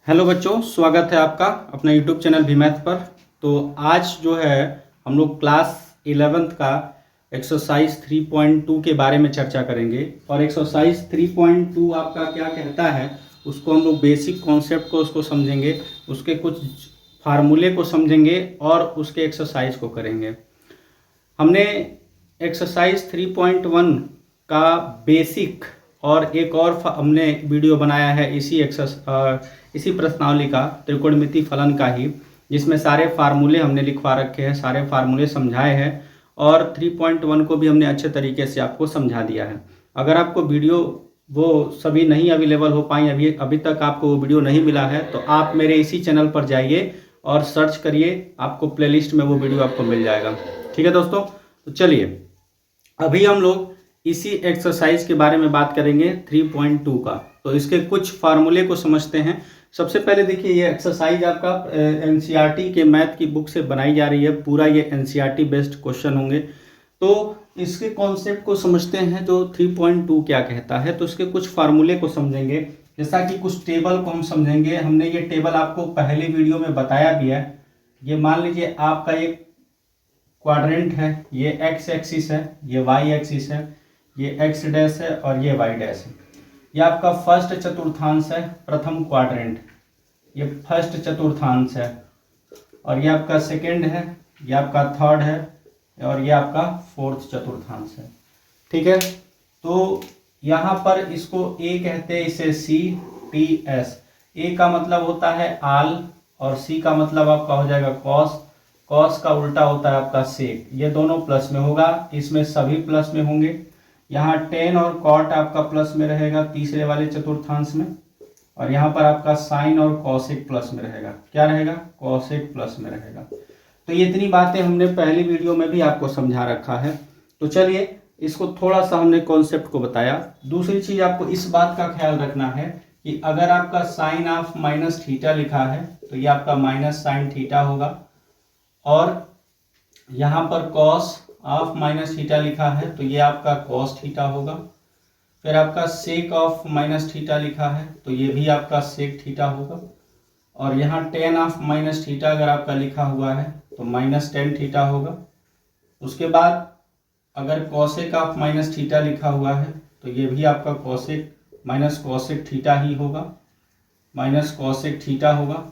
Hello बच्चों, स्वागत है आपका अपने यूट्यूब चैनल भी मैथ पर। तो आज जो है हम लोग क्लास 11th का एक्सरसाइज 3.2 के बारे में चर्चा करेंगे। और एक्सरसाइज 3.2 आपका क्या कहता है उसको हम लोग बेसिक कॉन्सेप्ट को उसको समझेंगे, उसके कुछ फार्मूले को समझेंगे और उसके एक्सरसाइज को करेंगे। हमने एक्सरसाइज 3.1 का बेसिक और एक और हमने वीडियो बनाया है इसी प्रश्नावली का, त्रिकोणमिति फलन का ही, जिसमें सारे फार्मूले हमने लिखवा रखे हैं, सारे फार्मूले समझाए हैं और 3.1 को भी हमने अच्छे तरीके से आपको समझा दिया है। अगर आपको वीडियो वो सभी नहीं अवेलेबल हो पाई, अभी तक आपको वो वीडियो नहीं मिला है, तो आप मेरे इसी चैनल पर जाइए और सर्च करिए, आपको प्लेलिस्ट में वो वीडियो आपको मिल जाएगा। ठीक है दोस्तों, तो चलिए अभी हम लोग इसी एक्सरसाइज के बारे में बात करेंगे 3.2 का। तो इसके कुछ फार्मूले को समझते हैं। सबसे पहले देखिए, ये एक्सरसाइज आपका एनसीईआरटी के मैथ की बुक से बनाई जा रही है, पूरा ये एनसीईआरटी बेस्ड क्वेश्चन होंगे। तो इसके कॉन्सेप्ट को समझते हैं जो 3.2 क्या कहता है। तो इसके कुछ फार्मूले को समझेंगे, जैसा कि कुछ टेबल को हम समझेंगे। हमने ये टेबल आपको पहले वीडियो में बताया भी है। ये मान लीजिए आपका एक क्वाड्रेंट है, ये एक्स एक्सिस है, ये वाई एक्सिस है, ये एक्स डैश है और ये वाई डैश है। ये आपका फर्स्ट चतुर्थांश है, प्रथम क्वाड्रेंट, ये फर्स्ट चतुर्थांश है। और ये आपका सेकंड है, ये आपका थर्ड है और ये आपका फोर्थ चतुर्थांश है। ठीक है, तो यहाँ पर इसको ए कहते हैं, इसे सी टी एस। ए का मतलब होता है आल और सी का मतलब आपका हो जाएगा कॉस। कॉस का उल्टा होता है आपका सेक। ये दोनों प्लस में होगा, इसमें सभी प्लस में होंगे। यहाँ टेन और कॉट आपका प्लस में रहेगा तीसरे वाले चतुर्थांश में, और यहाँ पर आपका साइन और कॉसेक प्लस में रहेगा। क्या रहेगा? कॉसेक प्लस में रहेगा। तो ये इतनी बातें हमने पहली वीडियो में भी आपको समझा रखा है। तो चलिए इसको थोड़ा सा हमने कॉन्सेप्ट को बताया। दूसरी चीज आपको इस बात का ख्याल रखना है कि अगर आपका साइन ऑफ माइनस थीटा लिखा है तो ये आपका माइनस साइन थीटा होगा, और यहाँ पर कॉस ऑफ माइनस थीटा लिखा है तो ये आपका कॉस थीटा होगा। फिर आपका सेक ऑफ माइनस थीटा लिखा है तो ये भी आपका सेक थीटा होगा। और यहाँ टेन ऑफ माइनस थीटा अगर आपका लिखा हुआ है तो माइनस टेन थीटा होगा। उसके बाद अगर कॉसेक ऑफ माइनस थीटा लिखा हुआ है तो ये भी आपका कॉसेक माइनस कॉसेक थीटा ही होगा, माइनस कॉसेक थीटा होगा।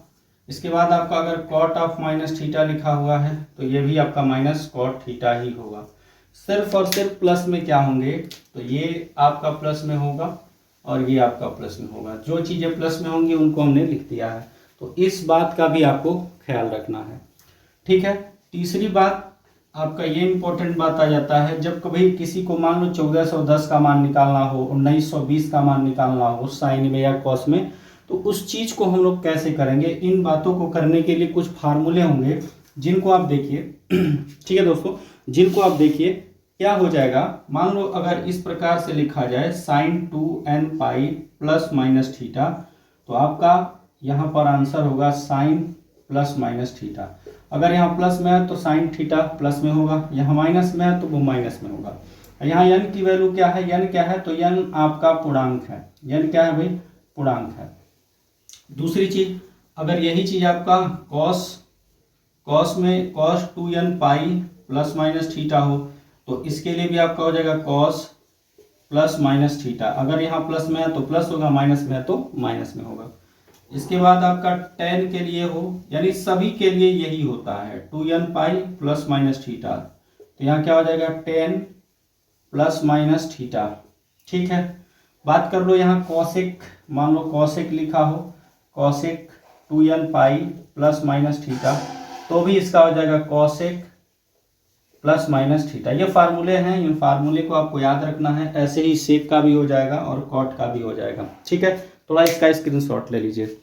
इसके बाद आपका अगर कॉट ऑफ माइनस थीटा लिखा हुआ है तो ये भी आपका माइनस कॉट थीटा ही होगा। सिर्फ और सिर्फ प्लस में क्या होंगे, तो ये आपका प्लस में होगा और ये आपका प्लस में होगा। जो चीज़ें प्लस में होंगी उनको हमने लिख दिया है, तो इस बात का भी आपको ख्याल रखना है। ठीक है, तीसरी बात आपका ये इंपॉर्टेंट बात आ जाता है, जब कभी किसी को मान लो 1410 का मान निकालना हो, 1920 का मान निकालना हो साइन में या कॉस में, तो उस चीज को हम लोग कैसे करेंगे। इन बातों को करने के लिए कुछ फार्मूले होंगे जिनको आप देखिए। ठीक है दोस्तों, जिनको आप देखिए क्या हो जाएगा। मान लो अगर इस प्रकार से लिखा जाए sine 2n pi plus minus theta, तो आपका यहाँ पर आंसर होगा साइन प्लस माइनस थीटा। अगर यहाँ प्लस में है तो साइन थीटा प्लस में होगा, यहाँ माइनस में है तो वो माइनस में होगा। यहाँ n की वैल्यू क्या है, n क्या है, तो n आपका पूर्णांक है। n क्या है भाई? पूर्णांक है। दूसरी चीज, अगर यही चीज आपका कॉस में cos 2n pi plus minus theta हो तो इसके लिए भी आपका हो जाएगा कॉस प्लस माइनस थीटा। अगर यहाँ प्लस में है तो प्लस होगा, माइनस में है तो माइनस में होगा। इसके बाद आपका टेन के लिए हो, यानी सभी के लिए यही होता है 2n pi plus minus theta, तो यहाँ क्या हो जाएगा 10 प्लस माइनस थीटा। ठीक है, बात कर लो यहाँ कॉसेक, मान लो कॉसेक लिखा हो, cosec 2n pi plus minus theta, तो भी इसका हो जाएगा कॉसेक प्लस माइनस थीटा। ये फार्मूले हैं, इन फार्मूले को आपको याद रखना है। ऐसे ही सेक का भी हो जाएगा और कॉट का भी हो जाएगा। ठीक है, थोड़ा इसका स्क्रीनशॉट ले लीजिए।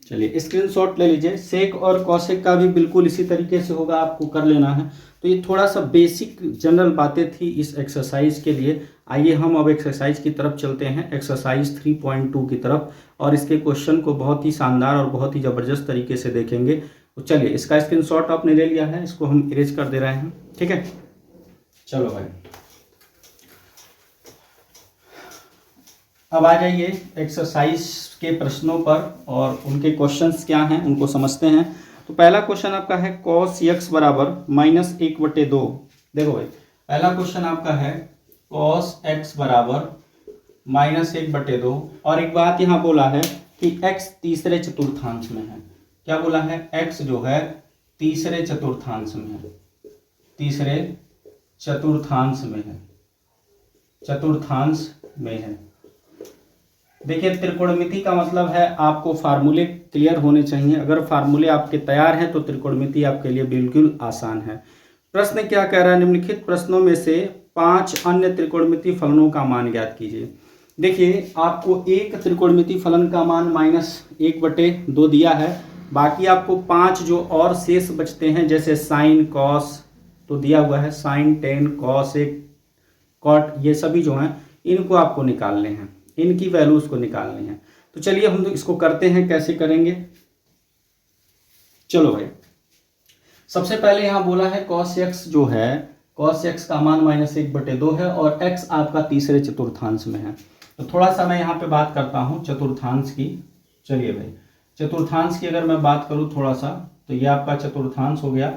चलिए स्क्रीनशॉट ले लीजिए। सेक और कॉसेक का भी बिल्कुल इसी तरीके से होगा, आपको कर लेना है। तो ये थोड़ा सा बेसिक जनरल बातें थी इस एक्सरसाइज के लिए। आइए हम अब एक्सरसाइज की तरफ चलते हैं, एक्सरसाइज 3.2 की तरफ, और इसके क्वेश्चन को बहुत ही शानदार और बहुत ही ज़बरदस्त तरीके से देखेंगे। तो चलिए, इसका स्क्रीनशॉट आपने ले लिया है, इसको हम इरेज कर दे रहे हैं। ठीक है, चलो भाई अब आ जाइए एक्सरसाइज के प्रश्नों पर और उनके क्वेश्चंस क्या हैं उनको समझते हैं। तो पहला क्वेश्चन आपका है cos x बराबर -1/2। देखो भाई, पहला क्वेश्चन आपका है cos x बराबर -1/2 और एक बात यहाँ बोला है कि x तीसरे चतुर्थांश में है। क्या बोला है? x जो है तीसरे चतुर्थांश में है, तीसरे चतुर्थांश में है, चतुर्थांश में है। देखिए, त्रिकोणमिति का मतलब है आपको फार्मूले क्लियर होने चाहिए। अगर फार्मूले आपके तैयार हैं तो त्रिकोणमिति आपके लिए बिल्कुल आसान है। प्रश्न क्या कह रहा है? निम्नलिखित प्रश्नों में से 5 अन्य त्रिकोणमिति फलनों का मान ज्ञात कीजिए। देखिए, आपको एक त्रिकोणमिति फलन का मान -1/2 दिया है, बाकी आपको 5 जो और शेष बचते हैं जैसे साइन, कॉस तो दिया हुआ है, साइन, टेन, कॉस, कॉट, ये सभी जो हैं इनको आपको निकालने हैं, इनकी वैल्यूज को निकालनी है। तो चलिए हम इसको करते हैं। कैसे करेंगे? चलो भाई, सबसे पहले यहां बोला है cos x जो है, cos x का मान -1/2 है और x आपका तीसरे चतुर्थांश में है। तो थोड़ा सा मैं यहाँ पे बात करता हूँ चतुर्थांश की। चलिए भाई, चतुर्थांश की अगर मैं बात करूँ थोड़ा सा, तो ये आपका चतुर्थांश हो गया,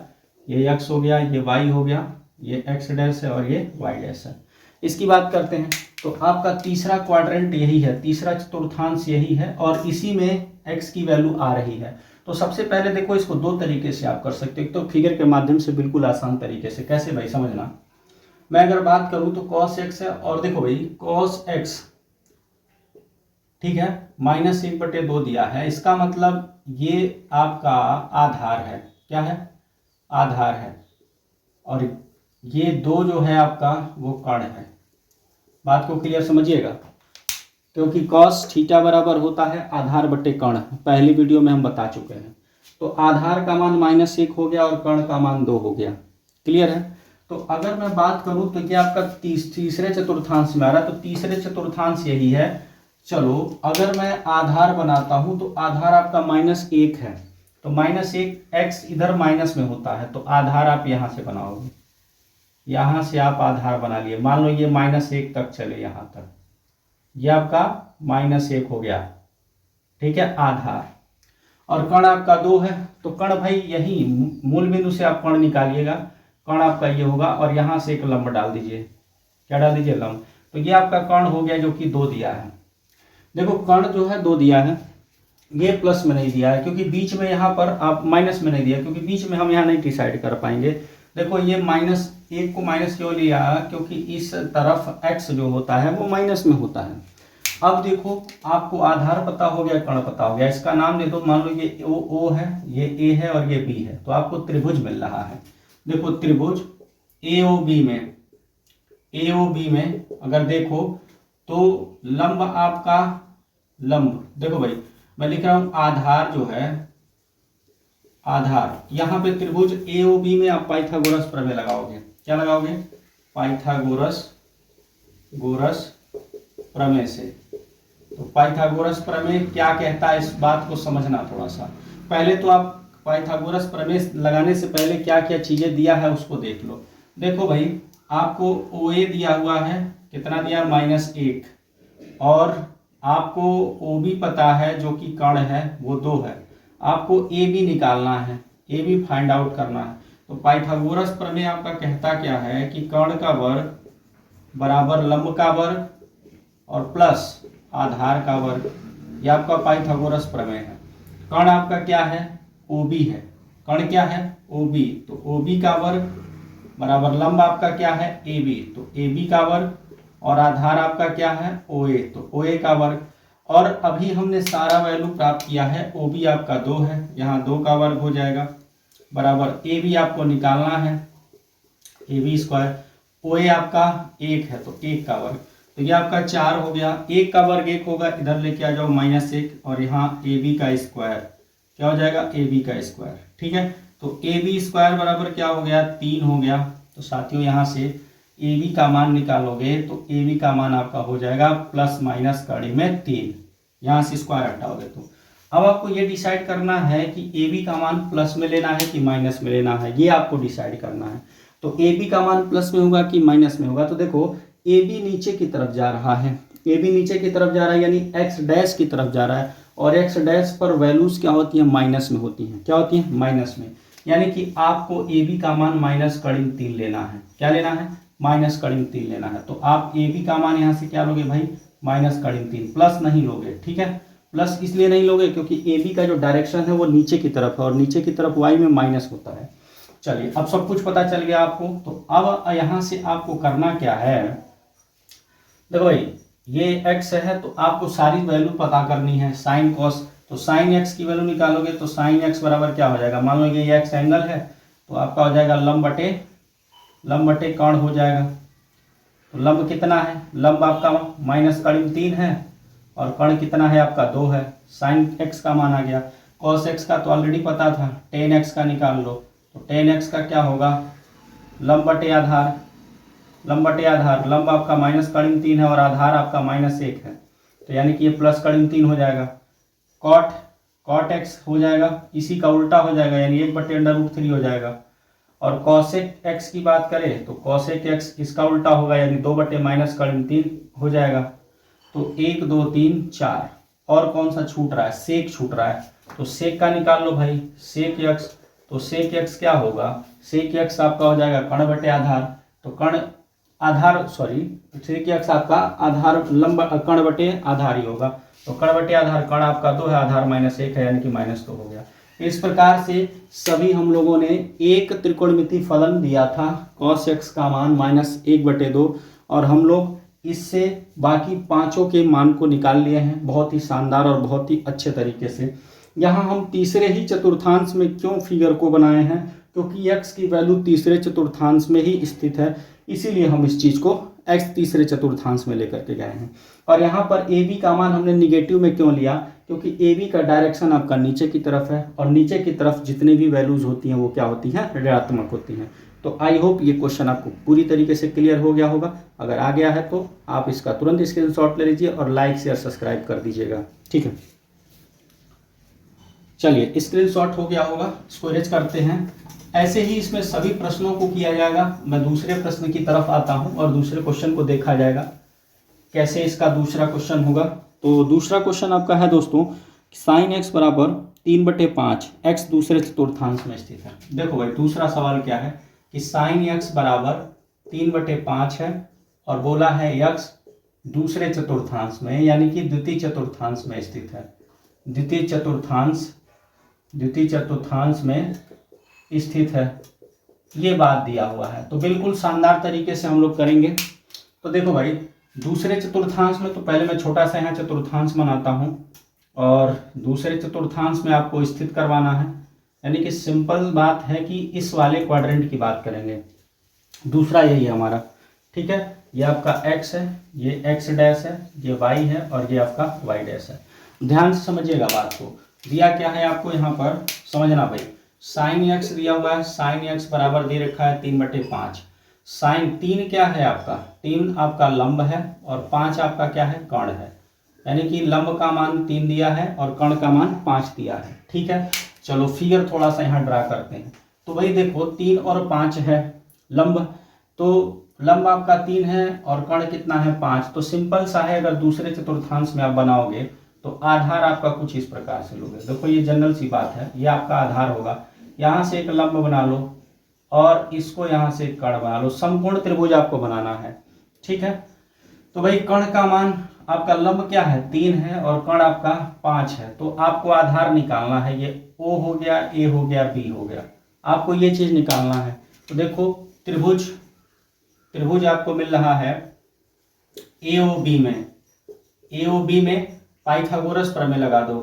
ये x हो गया, ये y हो गया, ये x डैश है और ये y डैश है। इसकी बात करते हैं तो आपका तीसरा क्वाड्रेंट यही है, तीसरा चतुर्थांश यही है और इसी में x की वैल्यू आ रही है। तो सबसे पहले देखो, इसको दो तरीके से आप कर सकते हो। एक तो फिगर के माध्यम से, बिल्कुल आसान तरीके से। कैसे भाई? समझना। मैं अगर बात करूं तो cos x है और देखो भाई cos x, ठीक है, -1/2 दिया है। इसका मतलब ये आपका आधार है। क्या है? आधार है। और ये 2 जो है आपका वो कर्ण है। बात को क्लियर समझिएगा, क्योंकि cos थीटा बराबर होता है आधार बटे कर्ण। पहली वीडियो में हम बता चुके हैं। तो आधार का मान -1 हो गया और कर्ण का मान 2 हो गया। क्लियर है? तो अगर मैं बात करूं तो ये आपका तीसरे चतुर्थांश में आ रहा है, तो तीसरे चतुर्थांश यही है। चलो, अगर मैं आधार बनाता हूं तो आधार आपका -1 है, तो -1 x इधर माइनस में होता है, तो आधार आप यहां से बनाओगे, यहां से आप आधार बना लिए। मान लो ये -1 तक चले, यहां तक ये आपका -1 हो गया, ठीक है, आधार। और कर्ण आपका 2 है, तो कर्ण भाई यही मूल बिंदु से आप कर्ण निकालिएगा। कर्ण आपका ये होगा और यहां से एक लंब डाल दीजिए। क्या डाल दीजिए? लंब। तो ये आपका कर्ण हो गया जो कि 2 दिया है। देखो, कर्ण जो है 2 दिया है, ये प्लस में नहीं दिया है क्योंकि बीच में यहाँ पर आप माइनस में नहीं दिया, क्योंकि बीच में हम यहाँ नहीं डिसाइड कर पाएंगे। देखो, ये -1 को माइनस क्यों लिया? क्योंकि इस तरफ x जो होता है वो माइनस में होता है। अब देखो, आपको आधार पता हो गया, कर्ण पता हो गया, इसका नाम दे दो। मान लो ये O है, ये A है और ये B है, तो आपको त्रिभुज मिल रहा है। देखो, त्रिभुज AOB में अगर देखो तो लंब आपका, लंब देखो भाई, मैं लिख रहा हूं आधार जो है, आधार यहां पे त्रिभुज AOB में आप पाइथागोरस प्रमेय लगाओगे। क्या लगाओगे? पाइथागोरस प्रमेय से। तो पाइथागोरस प्रमेय क्या कहता है, इस बात को समझना थोड़ा सा। पहले तो आप पाइथागोरस प्रमेय लगाने से पहले क्या क्या चीजें दिया है उसको देख लो। देखो भाई, आपको OA दिया हुआ है, कितना दिया? -1, और आपको OB पता है जो कि कर्ण है वो 2 है। आपको AB निकालना है, AB फाइंड आउट करना है। तो पाइथागोरस प्रमेय आपका कहता क्या है कि कर्ण का वर्ग बराबर लंब का वर्ग और प्लस आधार का वर्ग। यह आपका पाइथागोरस प्रमेय है। कर्ण आपका क्या है? OB है। कर्ण क्या है? OB। तो OB का वर्ग बराबर लंब आपका क्या है? AB, तो AB का वर्ग, और आधार आपका क्या है? OA, तो OA का वर्ग। और अभी हमने सारा वैल्यू प्राप्त किया है। OB आपका 2 है, यहाँ 2 का वर्ग हो जाएगा, बराबर AB आपको निकालना है, AB स्क्वायर। OA आपका 1 है, तो 1 का वर्ग, तो ये आपका 4 हो गया। 1 का वर्ग 1 होगा, इधर लेके आ जाओ -1, और यहाँ AB का स्क्वायर क्या हो जाएगा? AB का स्क्वायर। ठीक है, तो AB स्क्वायर बराबर क्या हो गया? 3 हो गया। तो साथियों, यहाँ से AB का मान निकालोगे तो AB का मान आपका हो जाएगा ± कड़ी में 3। यहाँ से स्क्वायर हटाओगे तो अब आपको ये डिसाइड करना है कि AB का मान प्लस में लेना है कि माइनस में लेना है, ये आपको डिसाइड करना है। तो AB का मान प्लस में होगा कि माइनस में होगा? तो देखो, AB नीचे की तरफ जा रहा है ए बी नीचे की तरफ जा रहा है यानी एक्स डैश की तरफ जा रहा है, और एक्स डैश पर वैल्यूज क्या होती है, माइनस में होती हैं। क्या होती है, माइनस में। यानी कि आपको ए बी का मान माइनस कड़िंग 3 लेना है। क्या लेना है, माइनस कड़िंग 3 लेना है। तो आप ए बी का मान यहाँ से क्या लोगे भाई, माइनस कड़िंग 3, प्लस नहीं लोगे। ठीक है, प्लस इसलिए नहीं लोगे क्योंकि ए बी का जो डायरेक्शन है वो नीचे की तरफ है, और नीचे की तरफ वाई में माइनस होता है। चलिए, अब सब कुछ पता चल गया आपको। तो अब यहाँ से आपको करना क्या है, देखो भाई ये x है तो आपको सारी वैल्यू पता करनी है, साइन कॉस। तो साइन x की वैल्यू निकालोगे तो साइन x बराबर क्या हो जाएगा, मान लो ये x एंगल है तो आपका हो जाएगा लंब बटे कर्ण हो जाएगा। तो लंब कितना है, लंब आपका माइनस कर्ण 3 है, और कर्ण कितना है आपका 2 है। साइन x का मान आ गया। कॉस x का तो ऑलरेडी पता था, टेन x का निकाल लो। तो टेन x का क्या होगा, लंब बटे आधार, लंब आपका माइनस कर्ण 3 है और आधार आपका -1 है, तो यानी कि ये प्लस कर्ण 3 हो जाएगा। कॉट x हो जाएगा, इसी का उल्टा हो जाएगा यानी 1/√3 हो जाएगा। और कॉसेक x की बात करें तो कॉसेक x इसका उल्टा होगा यानी 2/-3 हो जाएगा। तो 1 2 3 4, और कौन सा छूट रहा है, सेक छूट रहा है। तो सेक का निकाल लो भाई, सेक x। तो सेक x क्या होगा, सेक x आपका हो जाएगा कर्ण बटे आधार। तो कर्ण आधार सेक x आपका आधार लंब कर्ण बटे आधार ही होगा। तो कर्ण बटे आधार, कर्ण आपका 2 है, आधार -1 है यानी कि -2 हो गया। इस प्रकार से सभी हम लोगों ने एक त्रिकोणमिति फलन दिया था, cos x का मान -1/2, और हम लोग इससे बाकी पांचों के मान को निकाल लिए हैं बहुत ही शानदार और बहुत ही अच्छे तरीके से। यहाँ हम तीसरे ही चतुर्थांश में क्यों फिगर को बनाए हैं, क्योंकि x की वैल्यू तीसरे चतुर्थांश में ही स्थित है, इसीलिए हम इस चीज़ को x तीसरे चतुर्थांश में लेकर के गए हैं। और यहाँ पर ए बी का मान हमने निगेटिव में क्यों लिया, क्योंकि ए बी का डायरेक्शन आपका नीचे की तरफ है, और नीचे की तरफ जितनी भी वैल्यूज होती हैं वो क्या होती हैं, ऋणात्मक होती हैं। तो आई होप ये क्वेश्चन आपको पूरी तरीके से क्लियर हो गया होगा। अगर आ गया है तो आप इसका तुरंत स्क्रीनशॉट ले लीजिए और लाइक शेयर सब्सक्राइब कर दीजिएगा। ठीक है, चलिए स्क्रीनशॉट हो गया होगा, इसको इरेज करते हैं। ऐसे ही इसमें सभी प्रश्नों को किया जाएगा। मैं दूसरे प्रश्न की तरफ आता हूं और दूसरे क्वेश्चन को देखा जाएगा कैसे इसका दूसरा क्वेश्चन होगा। तो दूसरा क्वेश्चन आपका है दोस्तों, साइन x बराबर 3/5, x दूसरे चतुर्थांश में स्थित है। देखो भाई दूसरा सवाल क्या है कि साइन x बराबर 3/5 है, और बोला है x दूसरे चतुर्थांश में यानी कि द्वितीय चतुर्थांश में स्थित है। द्वितीय चतुर्थांश में स्थित है, ये बात दिया हुआ है। तो बिल्कुल शानदार तरीके से हम लोग करेंगे। तो देखो भाई दूसरे चतुर्थांश में, तो पहले मैं छोटा सा यहाँ चतुर्थांश बनाता हूँ, और दूसरे चतुर्थांश में आपको स्थित करवाना है। यानी कि सिंपल बात है कि इस वाले क्वाड्रेंट की बात करेंगे। दूसरा यही है हमारा, ठीक है। ये आपका x है, ये x डैश है, ये y है, और ये आपका y डैश है। ध्यान से समझिएगा बात को। दिया क्या है आपको यहाँ पर समझना भाई, साइन x दिया हुआ है, साइन x बराबर दे रखा है 3/5। साइन 3 क्या है आपका, 3 आपका लंब है, और 5 आपका क्या है, कर्ण है। यानी कि लंब का मान 3 दिया है और कर्ण का मान 5 दिया है। ठीक है, चलो फिगर थोड़ा सा यहाँ ड्रा करते हैं। तो भाई देखो 3 और 5 है लंब, तो लंब आपका 3 है और कर्ण कितना है 5। तो सिंपल सा है, अगर दूसरे चतुर्थांश में आप बनाओगे तो आधार आपका कुछ इस प्रकार से लोगे। देखो ये जनरल सी बात है, ये आपका आधार होगा। यहाँ से एक लंब बना लो और इसको यहाँ से एक कर्ण बना लो, समकोण त्रिभुज आपको बनाना है। ठीक है, तो भाई कर्ण का मान आपका, लंब क्या है 3 है और कर्ण आपका 5 है, तो आपको आधार निकालना है। ये O हो गया, A हो गया, B हो गया, आपको ये चीज निकालना है। तो देखो त्रिभुज आपको मिल रहा है AOB में पाइथागोरस प्रमेय लगा दो,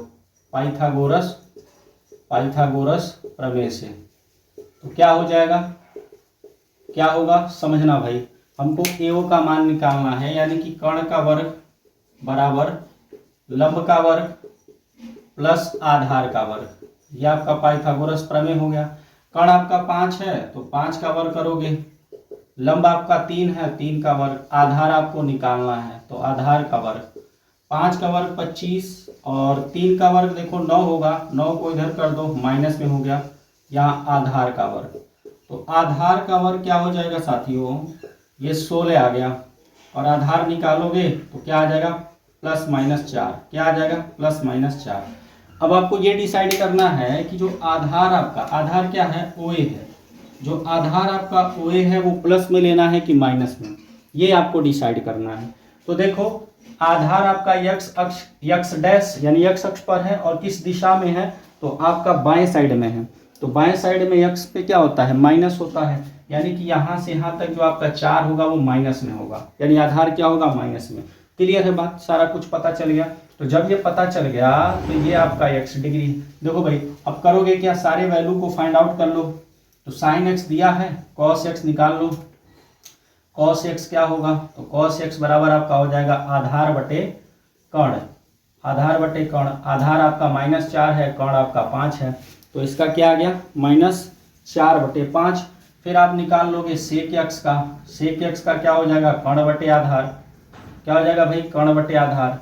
पाइथागोरस प्रमेय से। तो क्या हो जाएगा, क्या होगा समझना भाई, हमको AO का मान निकालना है, यानी कि कर्ण का वर्ग बराबर लंब का वर्ग प्लस आधार का वर्ग। यह आपका पाइथागोरस प्रमेय हो गया। कर्ण आपका 5 है तो 5 का वर्ग करोगे, लंब आपका 3 है, 3 का वर्ग, आधार आपको निकालना है तो आधार का वर्ग, 5 का वर्ग 25 और 3 का वर्ग देखो 9 होगा, 9 को इधर कर दो माइनस में हो गया, यहाँ आधार का वर्ग। तो आधार का वर्ग क्या हो जाएगा साथियों, ये 16 आ गया। और आधार निकालोगे तो क्या आ जाएगा, +-4। क्या आ जाएगा, +-4। अब आपको ये डिसाइड करना है कि जो आधार आपका, आधार क्या है, OA है, जो आधार आपका OA है वो प्लस में लेना है कि माइनस में, ये आपको डिसाइड करना है। तो देखो आधार आपका x अक्ष, x डैश यानी x अक्ष पर है और किस दिशा में है, तो आपका बाएं साइड में है। तो बाएं साइड में x पे क्या होता है, माइनस होता है, यानी कि यहाँ से यहाँ तक जो आपका 4 होगा वो माइनस में होगा, यानी आधार क्या होगा, माइनस में। क्लियर है बात, सारा कुछ पता चल गया। तो जब ये पता चल गया तो ये आपका x डिग्री। देखो भाई अब करोगे क्या, सारे वैल्यू को फाइंड आउट कर लो। तो साइन x दिया है, cos x निकाल लो। cos x क्या होगा, तो cos x बराबर आपका हो जाएगा आधार बटे कर्ण, आधार बटे कर्ण। आधार आपका -4 है, कर्ण आपका 5 है, तो इसका क्या आ गया, -4/5। फिर आप निकाल लोगे sec x का, sec x का क्या हो जाएगा, कर्ण बटे आधार। क्या हो जाएगा भाई, कर्ण बटे आधार।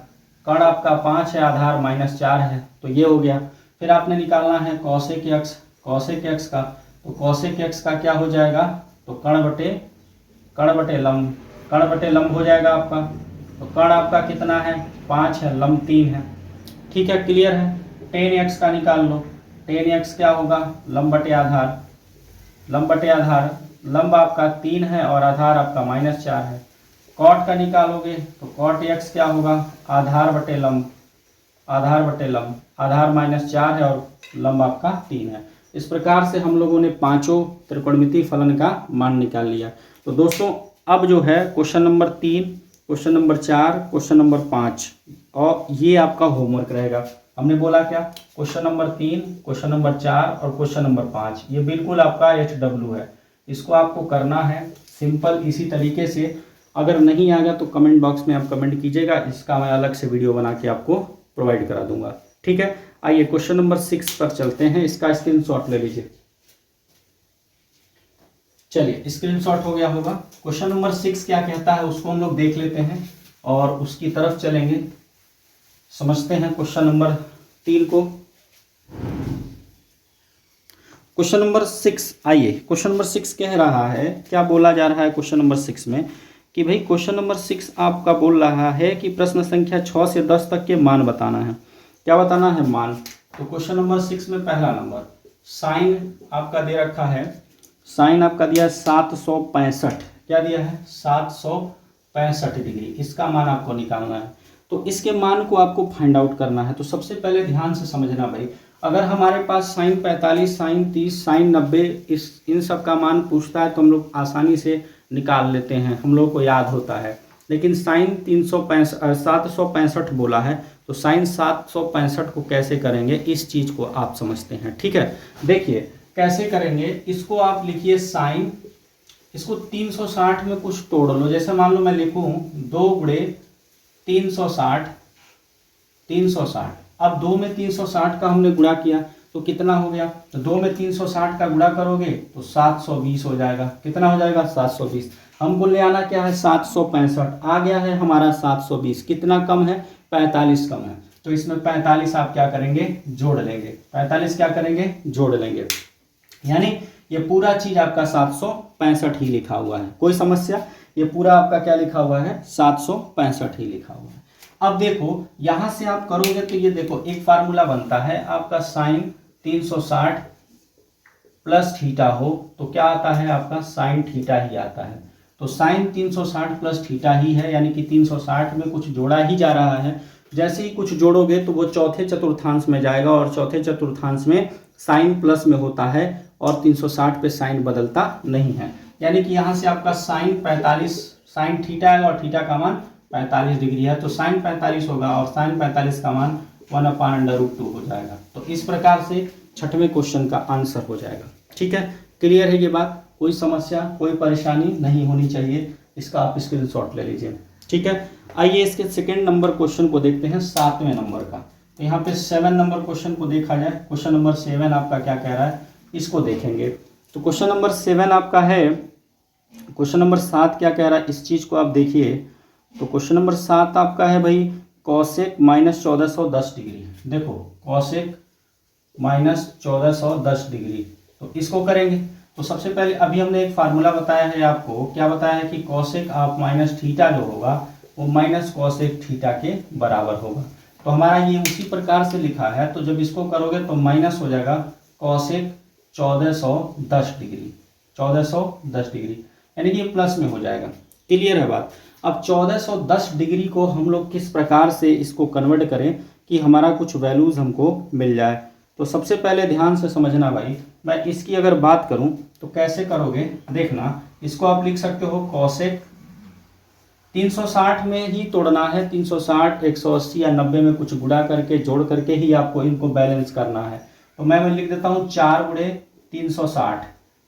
कर्ण आपका 5 है, आधार -4 है, तो ये हो गया। फिर आपने निकालना है cosec x, cosec x का, तो cosec x का क्या हो जाएगा, तो कर्ण बटे लंब, कर्ण बटे लंब हो जाएगा आपका। तो कर्ण आपका कितना है, 5 है, लंब 3 है। ठीक है, क्लियर है। tan x का निकाल लो, tan x क्या होगा, लंब बटे आधार, लंब बटे आधार। लंब आपका 3 है और आधार आपका -4 है। cot का निकालोगे तो cot x क्या होगा, आधार बटे लंब, आधार बटे लंब। आधार -4 है और लंब आपका 3 है। इस प्रकार से हम लोगों ने पांचों त्रिकोणमितीय फलन का मान निकाल लिया। तो दोस्तों अब जो है question number 3, question number 4, question number 5 और ये आपका होमवर्क रहेगा। हमने बोला क्या, क्वेश्चन नंबर 3, क्वेश्चन नंबर 4 और क्वेश्चन नंबर 5 ये बिल्कुल आपका HW है। इसको आपको करना है सिंपल इसी तरीके से। अगर नहीं आ गया तो कमेंट बॉक्स में आप कमेंट कीजिएगा, इसका मैं अलग से वीडियो बना के आपको प्रोवाइड करा दूंगा। ठीक है, आइए क्वेश्चन नंबर 6 पर चलते हैं। इसका स्क्रीनशॉट ले लीजिए। चलिए स्क्रीनशॉट हो गया होगा। क्वेश्चन नंबर 6 क्या कहता है उसको हम लोग देख लेते हैं और उसकी तरफ चलेंगे, समझते हैं क्वेश्चन नंबर 3 को। क्वेश्चन नंबर 6, आइए क्वेश्चन नंबर 6 कह रहा है, क्या बोला जा रहा है क्वेश्चन नंबर 6 में कि भाई क्वेश्चन नंबर 6 आपका बोल रहा है कि प्रश्न संख्या 6 से 10 तक के मान बताना है। क्या बताना है, मान। तो क्वेश्चन नंबर 6 में पहला नंबर साइन आपका दे रखा है, साइन आपका दिया है 765। क्या दिया है, 765 डिग्री। इसका मान आपको निकालना है। तो इसके मान को आपको फाइंड आउट करना है। तो सबसे पहले ध्यान से समझना भाई, अगर हमारे पास साइन 45, साइन 30, साइन 90 इन सब का मान पूछता है तो हम लोग आसानी से निकाल लेते हैं, हम लोग को याद होता है। लेकिन साइन 765 बोला है, तो साइन 765 को कैसे करेंगे इस चीज़ को आप समझते हैं। ठीक है, देखिए कैसे करेंगे। इसको आप लिखिए साइन, इसको 360 में कुछ तोड़ लो। जैसे मान लो मैं लिखूं 2 गुणे 360, 360। अब 2 में 360 का हमने गुणा किया तो कितना हो गया, तो 2 में 360 का गुणा करोगे तो 720 हो जाएगा। कितना हो जाएगा, 720। हमको ले आना क्या है, 765 आ गया है हमारा 720। कितना कम है, 45 कम है। तो इसमें 45 आप क्या करेंगे, जोड़ लेंगे। 45 क्या करेंगे, जोड़ लेंगे। यानी ये पूरा चीज आपका 765 ही लिखा हुआ है। कोई समस्या, ये पूरा आपका क्या लिखा हुआ है, 765 ही लिखा हुआ है। अब देखो यहां से आप करोगे तो ये देखो एक फार्मूला बनता है आपका, साइन 360 प्लस थीटा हो तो क्या आता है आपका, साइन थीटा ही आता है। तो साइन 360 प्लस थीटा ही है, यानी कि 360 में कुछ जोड़ा ही जा रहा है। जैसे ही कुछ जोड़ोगे तो वो चौथे चतुर्थांश में जाएगा और चौथे चतुर्थांश में साइन प्लस में होता है और 360 पे साइन बदलता नहीं है। यानी कि यहाँ से आपका साइन 45, साइन थीटा है और थीटा का मान 45 डिग्री है, तो साइन 45 होगा और साइन 45 का मान 1/√2 हो जाएगा। तो इस प्रकार से छठवें क्वेश्चन का आंसर हो जाएगा। ठीक है, क्लियर है ये बात, कोई समस्या कोई परेशानी नहीं होनी चाहिए। इसका आप स्क्रीनशॉट ले लीजिए। ठीक है, आइए इसके सेकेंड नंबर क्वेश्चन को देखते हैं, 7वें नंबर का। तो यहाँ पे 7 नंबर क्वेश्चन को देखा जाए। क्वेश्चन नंबर 7 आपका क्या कह रहा है, इसको देखेंगे। तो क्वेश्चन नंबर 7 आपका है, क्वेश्चन नंबर 7 क्या कह रहा है इस चीज़ को आप देखिए। तो क्वेश्चन नंबर 7 आपका है भाई कॉसेक -1410 डिग्री। देखो कॉसेक -1410 डिग्री, तो इसको करेंगे। तो सबसे पहले अभी हमने एक फार्मूला बताया है आपको, क्या बताया है कि कॉसेक ऑफ माइनस थीटा जो होगा वो माइनस कॉसेक थीटा के बराबर होगा। तो हमारा ये उसी प्रकार से लिखा है, तो जब इसको करोगे तो माइनस हो जाएगा कॉसेक 1410 डिग्री, 1410 डिग्री, यानी कि ये प्लस में हो जाएगा। क्लियर है बात। अब 1410 डिग्री को हम लोग किस प्रकार से इसको कन्वर्ट करें कि हमारा कुछ वैल्यूज हमको मिल जाए। तो सबसे पहले ध्यान से समझना भाई, मैं इसकी अगर बात करूं तो कैसे करोगे देखना। इसको आप लिख सकते हो कॉसेक 360 में ही तोड़ना है, 360, 180 या 90 में कुछ गुणा करके जोड़ करके ही आपको इनको बैलेंस करना है। तो मैं लिख देता हूँ 4 गुणे 360।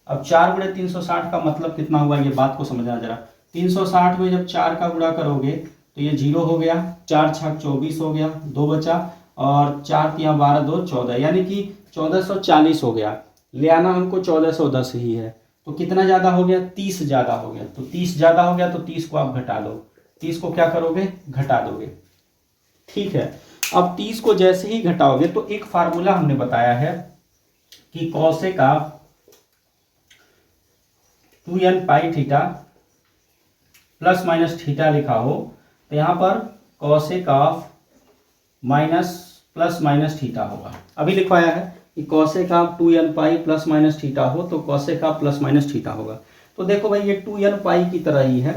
अब 4 गुणे 360 का मतलब कितना हुआ, ये बात को समझना जरा। 360 में जब 4 का गुणा करोगे तो ये 0 हो गया, 4 छक 24 हो गया, 2 बचा, और 4 तिया 12, 2 14, यानी कि 1440 हो गया। ले आना हमको 1410 ही है, तो कितना ज़्यादा हो गया, 30 ज़्यादा हो गया। तो 30 ज़्यादा हो गया तो 30 को आप घटा दो, 30 को क्या करोगे, घटा दोगे। ठीक है, अब 30 को जैसे ही घटाओगे तो एक फार्मूला हमने बताया है कि cosec of 2n pi theta plus minus theta लिखा हो, तो यहाँ पर cosec of minus plus minus theta होगा। अभी लिखवाया है कि cosec of 2n pi plus minus theta हो तो cosec of plus minus theta होगा। तो देखो भाई ये 2n पाई की तरह ही है।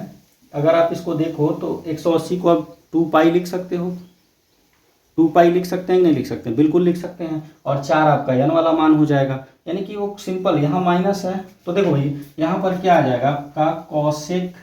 अगर आप इसको देखो तो 180 को आप 2 पाई लिख सकते हो, 2 पाई लिख सकते हैं, नहीं लिख सकते हैं, बिल्कुल लिख सकते हैं। और 4 आपका n वाला मान हो जाएगा, यानी कि वो सिंपल, यहाँ माइनस है तो देखो भाई यहाँ पर क्या आ जाएगा आपका कॉसेक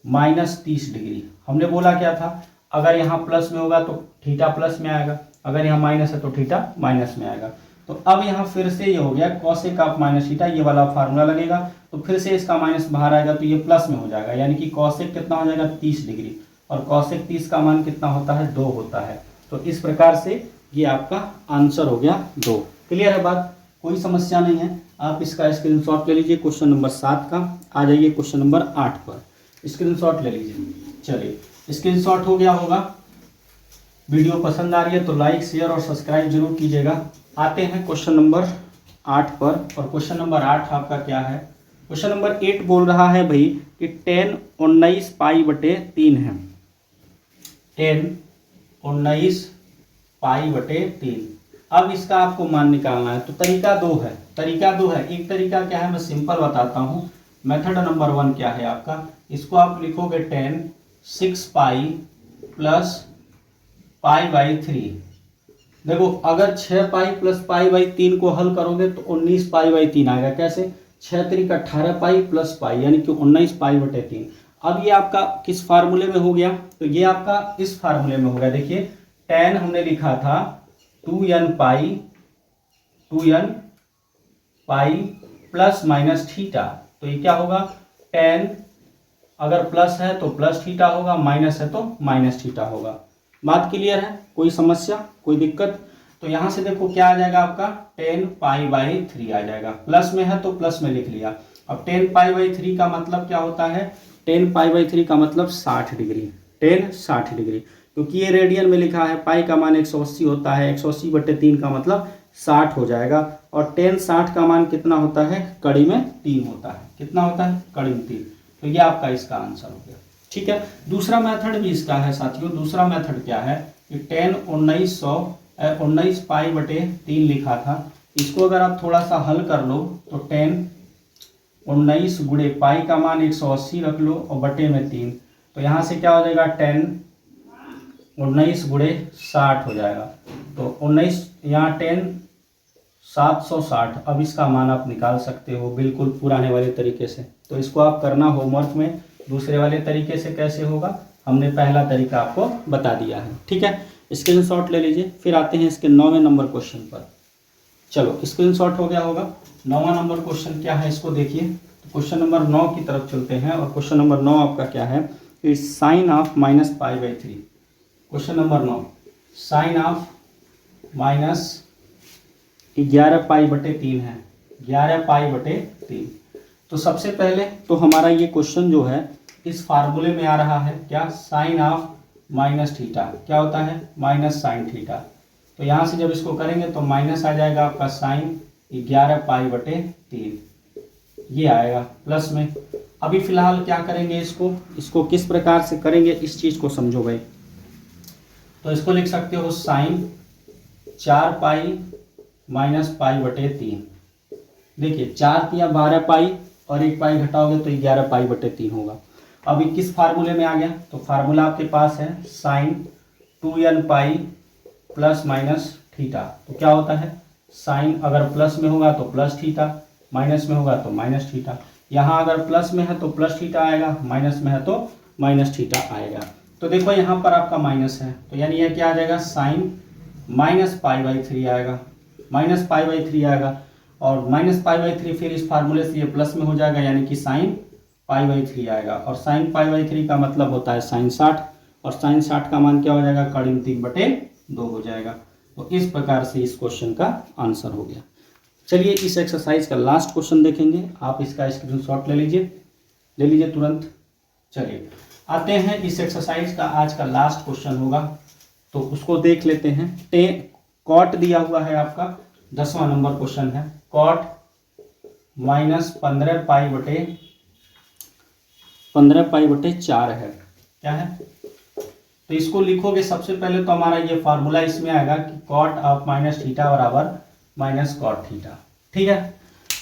माइनस 30 डिग्री। हमने बोला क्या था, अगर यहाँ प्लस में होगा तो थीटा प्लस में आएगा, अगर यहाँ माइनस है तो थीटा माइनस में आएगा। तो अब यहाँ फिर से ये हो गया कॉसेक ऑफ माइनस थीटा, ये वाला फार्मूला लगेगा, तो फिर से इसका माइनस बाहर आएगा तो ये प्लस में हो जाएगा, यानी कि कॉसेक कितना हो जाएगा 30 डिग्री, और कॉसेक 30 का मान कितना होता है, 2 होता है। तो इस प्रकार से ये आपका आंसर हो गया 2। क्लियर है बात, कोई समस्या नहीं है। आप इसका स्क्रीनशॉट ले लीजिए क्वेश्चन नंबर 7 का। आ जाइए क्वेश्चन नंबर 8 पर, स्क्रीनशॉट ले लीजिए। चलिए स्क्रीनशॉट हो गया होगा। वीडियो पसंद आ रही है तो लाइक शेयर और सब्सक्राइब जरूर कीजिएगा। आते हैं क्वेश्चन नंबर 8 पर, और क्वेश्चन नंबर 8 आपका क्या है, क्वेश्चन नंबर 8 बोल रहा है भाई कि 10 19 पाई बटे 3 है, 10 19 पाई बटे 3। अब इसका आपको मान निकालना है, तो तरीका दो है, एक तरीका क्या है मैं सिंपल बताता हूँ। मेथड नंबर 1 क्या है आपका, इसको आप लिखोगे 10 6 पाई प्लस पाई बाई 3। देखो अगर 6 पाई प्लस पाई बाई 3 को हल करोगे तो 19 पाई बाई 3 आएगा। कैसे, 6 तरीका 18 पाई प्लस पाई यानी कि 19 पाई बटे 3। अब ये आपका किस फार्मूले में हो गया, तो ये आपका इस फार्मूले में हो गया। देखिए 10 हमने लिखा था 2n pi plus minus theta, तो ये क्या होगा 10 अगर प्लस है तो प्लस थीटा होगा, माइनस है तो माइनस थीटा होगा। बात क्लियर है, कोई समस्या कोई दिक्कत। तो यहां से देखो क्या आ जाएगा आपका 10 पाई बाई 3 आ जाएगा, प्लस में है तो प्लस में लिख लिया। अब 10 पाई बाई 3 का मतलब क्या होता है, 10 पाई बाई 3 का मतलब 60 डिग्री, 10 60 डिग्री, क्योंकि ये रेडियन में लिखा है, पाई का मान 180 होता है, 180 बटे 3 का मतलब 60 हो जाएगा। और 10 60 का मान कितना होता है, कड़ी में 3 होता है, कितना होता है, कड़ी में 3। तो ये आपका इसका आंसर हो गया। ठीक है, दूसरा मेथड भी इसका है साथियों। दूसरा मेथड क्या है कि 10 19 पाई बटे 3 लिखा था, इसको अगर आप थोड़ा सा हल कर लो तो 10 19 गुणे पाई का मान 180 रख लो और बटे में 3, तो यहाँ से क्या हो जाएगा 10 19 गुणे 60 हो जाएगा। तो 19 यहाँ 10 760। अब इसका मान आप निकाल सकते हो बिल्कुल पुराने वाले तरीके से। तो इसको आप करना होमवर्क में, दूसरे वाले तरीके से कैसे होगा हमने पहला तरीका आपको बता दिया है। ठीक है, स्क्रीनशॉट ले लीजिए। फिर आते हैं इसके 9वें नंबर क्वेश्चन पर। चलो स्क्रीनशॉट हो गया होगा। 9वां नंबर क्वेश्चन क्या है इसको देखिए। तो क्वेश्चन नंबर 9 की तरफ चलते हैं, और क्वेश्चन नंबर 9 आपका क्या है, it's sine of minus pi by 3। Question number 9 sine of minus 11 pi बटे 3 है, 11 पाई बटे 3। तो सबसे पहले तो हमारा ये क्वेश्चन जो है इस फार्मूले में आ रहा है, क्या, साइन ऑफ माइनस थीटा, क्या होता है, माइनस साइन थीटा। तो यहाँ से जब इसको करेंगे तो माइनस आ जाएगा आपका साइन 11 पाई बटे 3। ये आएगा प्लस में। अभी फिलहाल क्या करेंगे, इसको किस प्रकार से करेंगे इस चीज़ को समझो भाई। तो इसको लिख सकते हो साइन 4 पाई माइनस पाई बटे 3। देखिए 4 तिया 12 पाई और 1 पाई घटाओगे तो 11 पाई बटे 3 होगा। अभी किस फार्मूले में आ गया, तो फार्मूला आपके पास है sine 2n pi plus minus theta. तो क्या होता है, साइन अगर प्लस में होगा तो प्लस थीटा, माइनस में होगा तो माइनस थीटा। यहाँ अगर प्लस में है तो प्लस थीटा आएगा, माइनस में है तो माइनस थीटा आएगा। तो देखो यहाँ पर आपका माइनस है, तो यानी यह क्या आ जाएगा, साइन माइनस पाई बाई 3 आएगा, माइनस पाई बाई 3 आएगा। और माइनस पाई बाई 3 फिर इस फार्मूले से ये प्लस में हो जाएगा, यानी कि साइन पाई बाई 3 आएगा। और साइन पाई बाई 3 का मतलब होता है साइन 60, और साइन 60 का मान क्या हो जाएगा, करीब 3/2 हो जाएगा। तो इस प्रकार से इस क्वेश्चन का आंसर हो गया। चलिए इस एक्सरसाइज का लास्ट क्वेश्चन देखेंगे। आप इसका स्क्रीनशॉट ले लीजिए तुरंत। चलिए आते हैं इस एक्सरसाइज का, आज का लास्ट क्वेश्चन होगा तो उसको देख लेते हैं। कॉट दिया हुआ है आपका, 10वां नंबर क्वेश्चन है। कॉट माइनस 15 पाई बटे 4 है, क्या है। तो इसको लिखोगे सबसे पहले तो हमारा ये फार्मूला इसमें आएगा कि कॉट ऑफ माइनस थीटा बराबर माइनस कॉट थीटा, ठीक है।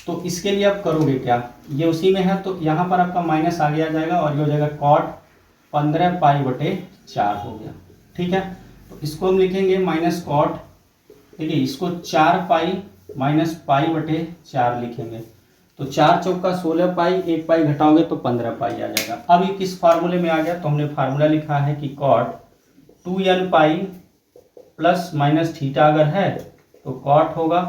तो इसके लिए आप करोगे क्या, ये उसी में है तो यहाँ पर आपका माइनस आगे आ जाएगा और ये हो जाएगा कॉट 15 पाई बटे 4 हो गया, ठीक है। तो इसको हम लिखेंगे माइनस कॉट, देखिए इसको 4 पाई माइनस पाई बटे 4 लिखेंगे। तो 4 चौका 16 पाई, 1 पाई घटाओगे तो 15 पाई आ जाएगा। अब ये किस फार्मूले में आ गया, तो हमने फार्मूला लिखा है कि cot 2n pi plus minus theta अगर है तो कॉट होगा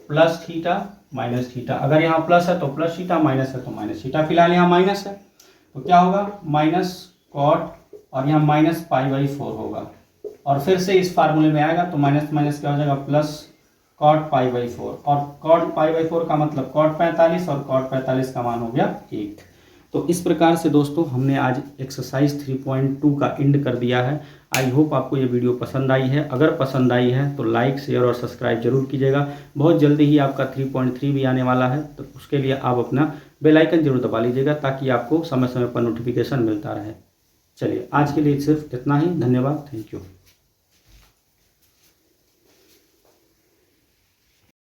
प्लस थीटा माइनस थीटा। अगर यहाँ प्लस है तो प्लस थीटा, माइनस है तो माइनस थीटा। फिलहाल यहाँ माइनस है तो क्या होगा, माइनस कॉट और यहाँ माइनस पाई बाई 4 होगा। और फिर से इस फार्मूले में आएगा तो माइनस माइनस क्या हो जाएगा, प्लस कॉट पाई बाई 4। और कॉट पाई बाई 4 का मतलब कॉट 45 और कॉट 45 का मान हो गया 1। तो इस प्रकार से दोस्तों हमने आज एक्सरसाइज 3.2 का एंड कर दिया है। आई होप आपको ये वीडियो पसंद आई है। अगर पसंद आई है तो लाइक शेयर और सब्सक्राइब जरूर कीजिएगा। बहुत जल्दी ही आपका 3.3 भी आने वाला है, तो उसके लिए आप अपना बेल आइकन जरूर दबा लीजिएगा ताकि आपको समय समय पर नोटिफिकेशन मिलता रहे। चलिए आज के लिए सिर्फ इतना ही। धन्यवाद, थैंक यू।